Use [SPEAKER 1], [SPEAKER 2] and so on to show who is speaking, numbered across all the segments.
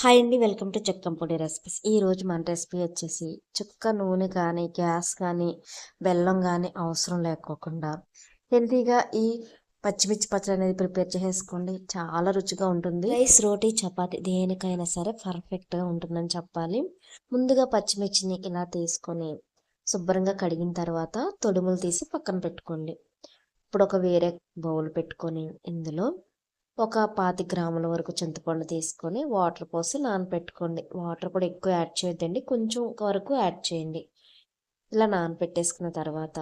[SPEAKER 1] Hi అండి, welcome to చక్కంపొడి recipes. ఈరోజు మన రెసిపీ వచ్చేసి చుక్క నూనె కానీ గ్యాస్ కానీ బెల్లం కానీ అవసరం లేకోకుండా హెల్తీగా ఈ పచ్చిమిర్చి పచ్చడి అనేది ప్రిపేర్ చేసుకోండి. చాలా రుచిగా ఉంటుంది. రైస్, రోటీ, చపాతి దేనికైనా సరే పర్ఫెక్ట్గా ఉంటుందని చెప్పాలి. ముందుగా పచ్చిమిర్చిని ఇలా తీసుకొని శుభ్రంగా కడిగిన తర్వాత తొడుములు తీసి పక్కన పెట్టుకోండి. ఇప్పుడు ఒక వేరే బౌల్ పెట్టుకొని ఇందులో ఒక 25 గ్రాముల వరకు చింతపండు తీసుకొని వాటర్ పోసి నానపెట్టుకోండి. వాటర్ కూడా ఎక్కువ యాడ్ చేయొద్దండి, కొంచెం వరకు యాడ్ చేయండి. ఇలా నానపెట్టేసుకున్న తర్వాత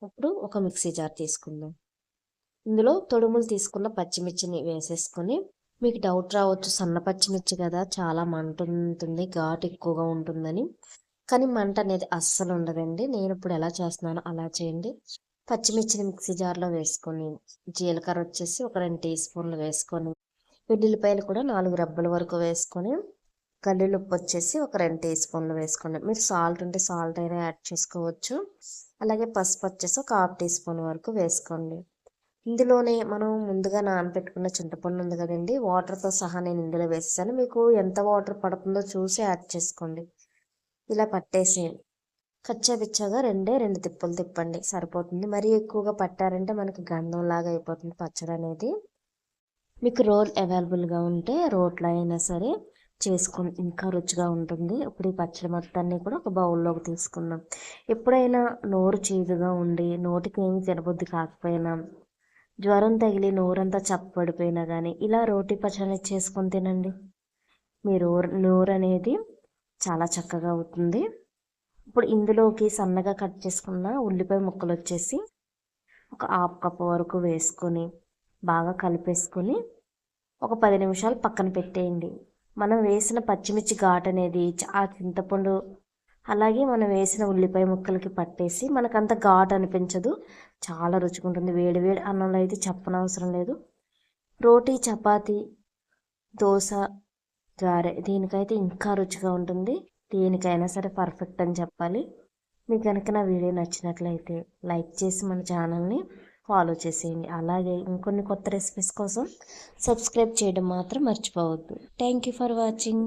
[SPEAKER 1] ఇప్పుడు ఒక మిక్సీ జార్ తీసుకుందాం. ఇందులో తొడుములు తీసుకున్న పచ్చిమిర్చిని వేసేసుకొని, మీకు డౌట్ రావచ్చు, సన్న పచ్చిమిర్చి కదా చాలా మంట ఉంటుంది, ఘాటు ఎక్కువగా ఉంటుందని. కానీ మంట అనేది అస్సలు ఉండదండి. నేను ఇప్పుడు ఎలా చేస్తున్నానో అలా చేయండి. పచ్చిమిర్చిని మిక్సీ జార్లో వేసుకొని, జీలకర్ర వచ్చేసి ఒక 2 టీ స్పూన్లు వేసుకొని, వెల్లుల్లిపాయలు కూడా 4 రెబ్బల వరకు వేసుకొని, కల్లుప్పు వచ్చేసి ఒక 2 టీ స్పూన్లు వేసుకోండి. మీరు సాల్ట్ ఉంటే సాల్ట్ అయినా యాడ్ చేసుకోవచ్చు. అలాగే పసుపు వచ్చేసి ఒక 1/2 టీ స్పూన్ వరకు వేసుకోండి. ఇందులోనే మనం ముందుగా నానబెట్టుకున్న చింతపండు ఉంది కదండి, వాటర్తో సహా నేను ఇందులో వేసేసాను. మీకు ఎంత వాటర్ పడుతుందో చూసి యాడ్ చేసుకోండి. ఇలా పట్టేసి కచ్చాపిచ్చాగా 2 తిప్పులు తిప్పండి, సరిపోతుంది. మరీ ఎక్కువగా పట్టారంటే మనకి గంధం లాగా అయిపోతుంది పచ్చడి అనేది. మీకు రోల్ అవైలబుల్గా ఉంటే రోట్లో అయినా సరే చేసుకుని ఇంకా రుచిగా ఉంటుంది. ఇప్పుడు ఈ పచ్చడి మొత్తాన్ని కూడా ఒక బౌల్లోకి తీసుకుందాం. ఎప్పుడైనా నోరు చేదుగా ఉండి నోటికి ఏమి తినబుద్ధి కాకపోయినా, జ్వరం తగిలి నోరంతా చప్పడిపోయినా కానీ ఇలా రోటి పచ్చడి చేసుకొని తినండి. మీ నోరు అనేది చాలా చక్కగా అవుతుంది. ఇప్పుడు ఇందులోకి సన్నగా కట్ చేసుకున్న ఉల్లిపాయ ముక్కలు వచ్చేసి ఒక 1/2 కప్పు వరకు వేసుకొని బాగా కలిపేసుకొని ఒక 10 నిమిషాలు పక్కన పెట్టేయండి. మనం వేసిన పచ్చిమిర్చి ఘాటు అనేది ఆ చింతపండు అలాగే మనం వేసిన ఉల్లిపాయ ముక్కలకి పట్టేసి మనకంత ఘాటు అనిపించదు, చాలా రుచిగా ఉంటుంది. వేడి వేడి అన్నంలో అయితే చెప్పనవసరం లేదు. రోటీ, చపాతి, దోశ, గారె దీనికైతే ఇంకా రుచిగా ఉంటుంది. దేనికైనా సరే పర్ఫెక్ట్ అని చెప్పాలి. మీకు కనుక నా వీడియో నచ్చినట్లయితే లైక్ చేసి మన ఛానల్ని ఫాలో చేసేయండి. అలాగే ఇంకొన్ని కొత్త రెసిపీస్ కోసం సబ్స్క్రైబ్ చేయడం మాత్రం మర్చిపోవద్దు. Thank you for watching.